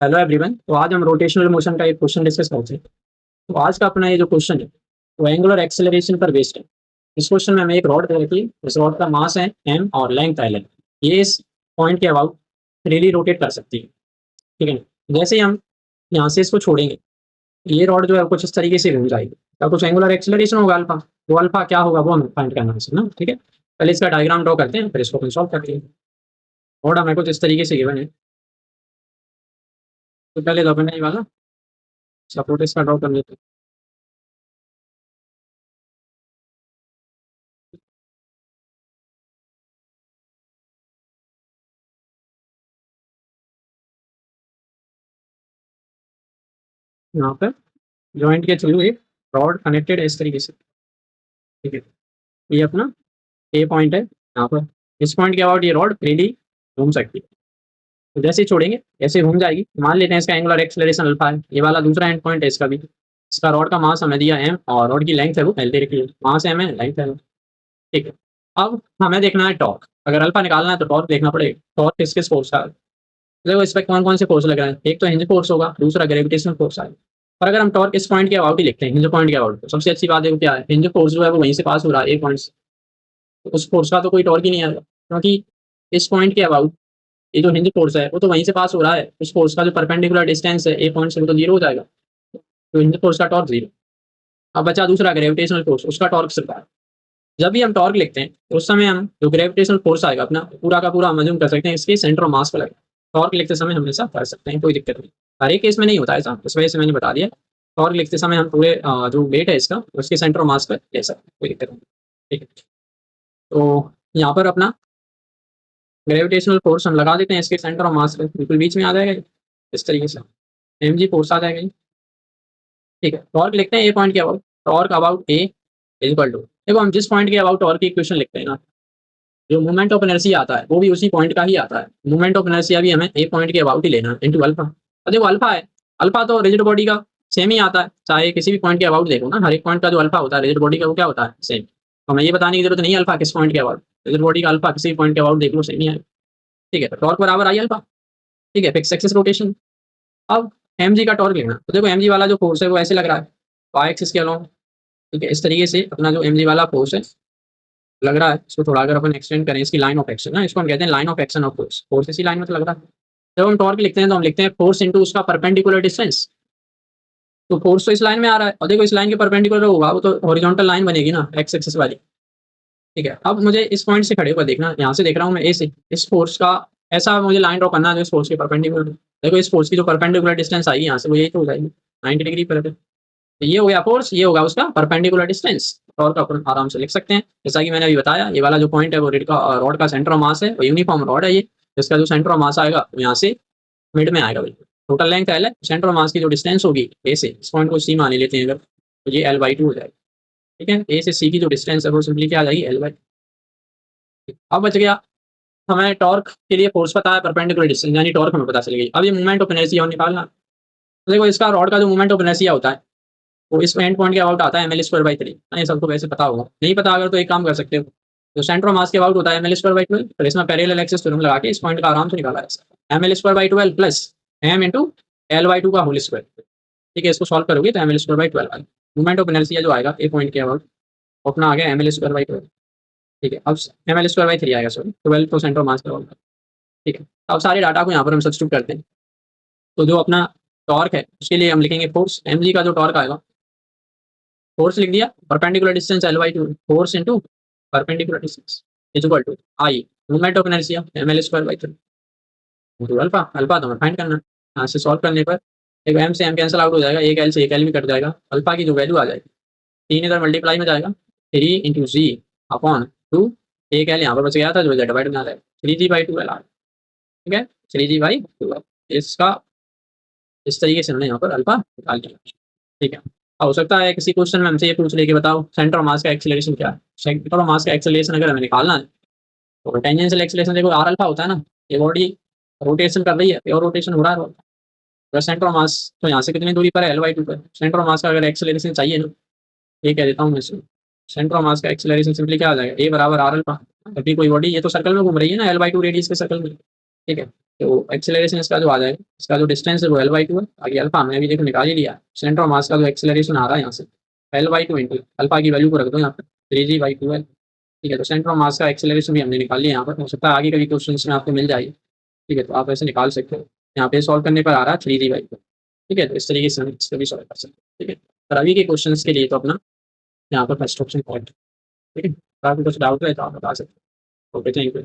Hello everyone. तो आज हम रोटेशनल मोशन का एक क्वेश्चन डिस्कस करते हैं। तो आज का अपना ये जो क्वेश्चन है वो एंगुलर एक्सेलरेशन पर बेस्ड है। इस क्वेश्चन में हमें एक रॉड दे रखी है। इस रॉड का मास है एम और लेंथ एल है। ये इस पॉइंट के अबाउट फ्रीली रोटेट कर सकती है। ठीक है। जैसे ही हम यहाँ से इसको छोड़ेंगे, ये रॉड जो है कुछ इस तरीके से घूम जाएगी। क्या कुछ एंगुलर एक्सेलरेशन होगा अल्फा। वो अल्फा क्या होगा वो हमें फाइंड करना है इसमें ना। ठीक है, पहले इसका डायग्राम ड्रॉ करते हैं, फिर इसको सॉल्व करते हैं। रॉड हमें कुछ इस तरीके से गिवन है। तो पहले तो अपने ये वाला सपोर्ट इसका ड्रॉ कर लेते हैं। यहाँ पर जॉइंट के थ्रू एक रॉड कनेक्टेड है इस तरीके से। ठीक है, ये अपना ए पॉइंट है यहाँ पर। इस पॉइंट के अबाउट ये रॉड फ्रीली घूम सकती है। तो जैसे ही छोड़ेंगे ऐसे घूम जाएगी। मान लेते हैं इसका एंगुलर एक्सेलरेशन अल्फा है। ये वाला दूसरा एंड पॉइंट है इसका भी। इसका रॉड का मास हमें दिया एम और रॉड की लेंथ है वो एल दे रखी है। मास एम है, लेंथ है। ठीक है, अब हमें देखना है टॉर्क। अगर अल्फा निकालना है तो टॉर्क देखना पड़ेगा। टॉर्क किस किस फोर्स का है। देखो इस पर कौन कौन से फोर्स लग रहे हैं। एक तो हिंज फोर्स होगा, दूसरा ग्रेविटेशनल फोर्स आएगा। और अगर हम टॉर्क इस पॉइंट के अबाउट ही लिखते हैं, हिंज पॉइंट के अबाउट, तो सबसे अच्छी बात है वो क्या है, हिंज फोर्स जो है वो वहीं से पास हो रहा है, ए पॉइंट से। तो उस फोर्स का तो कोई टॉर्क ही नहीं आएगा, क्योंकि इस पॉइंट के अबाउट ये जो हिंज फोर्स है वो तो वहीं से पास हो रहा है। उस फोर्स का जो परपेंडिकुलर डिस्टेंस है ए पॉइंट से वो तो जीरो हो जाएगा। तो हिंज फोर्स का टॉर्क जीरो। अब बचा दूसरा ग्रेविटेशनल फोर्स, उसका टॉर्क सिर्फ है। जब भी हम टॉर्क लिखते हैं तो उस समय हम जो ग्रेविटेशनल फोर्स आएगा अपना पूरा का पूरा हम अज्यूम कर सकते हैं इसके सेंटर ऑफ मास पर लगेगा। टॉर्क लिखते समय हमेशा कर सकते हैं, कोई दिक्कत नहीं। हर एक केस में नहीं होता ऐसा, इस वजह से मैंने बता दिया। टॉर्क लिखते समय हम पूरे जो वेट है इसका उसके सेंटर ऑफ मास पर ले सकते हैं, कोई दिक्कत नहीं। ठीक है, तो यहाँ पर अपना ग्रेविटेशनल फोर्स हम लगा देते हैं इसके सेंटर ऑफ मास पे, बिल्कुल बीच में आ जाएगा इस तरीके से। एम जी फोर्स आ जाएगा। ठीक है, टॉर्क लिखते हैं ए पॉइंट के about. Torque about A is equal to, देखो हम जिस पॉइंट के अबाउट टॉर्क की इक्वेशन लिखते हैं ना, जो मूवमेंट ऑफ इनर्शिया आता है वो भी उसी पॉइंट का ही आता है। मूवमेंट ऑफ इनर्शिया भी हमें ए पॉइंट के अबाउट ही लेना है इनटू अल्फा। और देखो अल्फा है, अल्फा तो रिजिड बॉडी का सेम ही आता है, चाहे किसी भी पॉइंट के अबाउट देखो ना, हर एक पॉइंट का जो अल्फा होता है रिजिड बॉडी का वो क्या होता है, सेम। तो हमें ये बताने की जरूरत नहीं है अल्फा किस पॉइंट के अबाउट। रिजिड बॉडी का अल्फा किसी पॉइंट के अबाउट देख लो, सेम ही है। ठीक है, तो टॉर्क बराबर आई अल्फा। ठीक है, फिक्स एक्सिस रोटेशन। अब एम जी का टॉर्क लेना, तो देखो एम जी वाला जो फोर्स है वो ऐसे लग रहा है वाई एक्सिस के अलोंग। ठीक है, इस तरीके से अपना जो एम जी वाला फोर्स है लग रहा है। इसको थोड़ा अगर अपन एक्सटेंड करें, इसकी लाइन ऑफ एक्शन ना, इसको हम कहते हैं line of action of force. Force इसी लाइन में तो लग रहा है। जब हम टॉर्क लिखते हैं तो हम लिखते हैं फोर्स इंटू उसका परपेंडिकुलर डिस्टेंस। तो फोर्स तो इस लाइन में आ रहा है और देखो इस लाइन के परपेंडिकुलर होगा वो तो हॉरिजॉन्टल लाइन बनेगी ना, एक्स एक्सिस वाली। ठीक है, अब मुझे इस पॉइंट से खड़े होकर देखना, यहाँ से देख रहा हूँ मैं ए से, इस फोर्स का ऐसा मुझे लाइन ड्रॉ करना है जो इस फोर्स के परपेंडिकुलर। देखो इस फोर्स की जो परपेंडिकुलर डिस्टेंस आएगी यहाँ से वो यही तो हो जाएगी 90 डिग्री पर। तो ये हो गया फोर्स, ये होगा उसका परपेंडिकुलर डिस्टेंस। और का अपन आराम से लिख सकते हैं जैसा कि मैंने अभी बताया। ये वाला जो पॉइंट है वो रॉड का सेंटर ऑफ मास है, वो यूनिफॉर्म रॉड है ये। जिसका जो सेंटर ऑफ मास आएगा वो यहाँ से मिड में आएगा बिल्कुल। टोटल लेंथ एल है, सेंटर ऑफ मास की जो डिस्टेंस होगी ए से, इस पॉइंट को सी मान लेते हैं अगर, तो ये L/2 हो जाएगा। ठीक है, ए से सी की जो डिस्टेंस है वो सिंपली क्या आ जाएगी, L/2। अब बच गया हमें टॉर्क के लिए फोर्स पता है, परपेंडिकुलर डिस्टेंस यानी टॉर्क हमें पता चल गई। अब ये मूवमेंट ऑफ इनर्शिया निकालना। तो देखो इसका रॉड का जो मूवमेंट ऑफ इनर्शिया होता है वो इस एंड पॉइंट के अबाउट आता है ml²/3। ये सबको वैसे पता होगा, नहीं पता अगर तो एक काम कर सकते हो, तो सेंटर ऑफ मास के अबाउट होता है ml²/12। फिर इसमें पैरेलल एक्सिस थ्योरम लगा के इस पॉइंट का आराम से निकाला है ml²/12 plus m into L/2 का होल स्क्वायर। ठीक है, इसको सॉल्व करोगे तो ml²/12 आएगा। मूवमेंट ऑफ इनर्शिया जो आएगा ए पॉइंट के अबाउट वो अपना आ गया ml²/12। ठीक है, अब ml²/3 आएगा, सॉरी 12 तो सेंटर ऑफ मास का होगा। ठीक है, अब सारे डाटा को यहाँ पर हम सब्स्टिट्यूट करते हैं। तो जो अपना टॉर्क है उसके लिए हम लिखेंगे फोर्स, एम जी का जो टॉर्क आएगा, फोर्स लिख दिया, perpendicular distance L/2, force into perpendicular distance is equal to I movement of inertia ml²/3 into alpha. Alpha तो हमें फाइंड करना है। यहाँ से सॉल्व करने पर एक एम से एम कैंसिल आउट हो जाएगा, एक एल से एक एल भी कट जाएगा। अल्फा की जो वैल्यू आ जाएगी 3 इधर मल्टीप्लाई में जाएगा, 3 इंटू जी अपॉन 2। एक एल यहाँ पर बच गया था जो जेड वाइड में आ जाएगा 3g/2l आ। ठीक है, 3g/2l। इसका इस तरीके से हमने यहाँ पर अल्फा निकाल दिया। ठीक है, हो सकता है किसी क्वेश्चन में हमसे ये पूछ ले कि बताओ सेंटर ऑफ मास का एक्सेलरेशन क्या है। सेंटर ऑफ मास का एक्सेलरेशन अगर हमें निकालना है तो टेंजेंशियल एक्सेलरेशन देखो आर अल्फा होता है ना। ये बॉडी रोटेशन कर रही है, प्योर रोटेशन हो रहा है। अगर सेंटर ऑफ मास तो यहाँ से कितनी दूरी पर है, L/2 पर। सेंटर ऑफ मास का अगर एक्सेलरेशन चाहिए ना, ये कह देता हूँ मैं इसमें। सेंटर ऑफ मास का एक्सेलरेशन सिंपली क्या आ जाएगा, ए बराबर आर अल्फा। अभी कोई बॉडी ये तो सर्कल में घूम रही है ना, L/2 रेडियस के सर्कल में। ठीक है। तो एक्सेलरेशन इसका जो आ जाएगा, इसका जो डिस्टेंस है वो L/2 है। आगे अल्फा हमने अभी देखो निकाल ही लिया है। सेंटर ऑफ मास का जो एक्सेलरेशन आ रहा है यहाँ से L/2 इंटू अल्फा की वैल्यू को रख दो यहाँ पे 3g/2 है। ठीक है, तो सेंटर ऑफ मास का एक्सेलरेशन भी हमने निकाल लिया यहाँ पर। हो सकता है आगे कभी क्वेश्चन में आपको मिल जाए। ठीक है, तो आप ऐसे निकाल सकते हो। यहाँ पे सॉल्व करने पर आ रहा है 3g/2। ठीक है, तो इस तरीके से हम इसको भी सॉल्व कर सकते हैं। ठीक है, पर अभी के क्वेश्चन के लिए तो अपना यहाँ पर फर्स्ट ऑप्शन करेक्ट। ठीक है, तो आपको कुछ डाउट है तो आप बता सकते हो। Okay, thank you.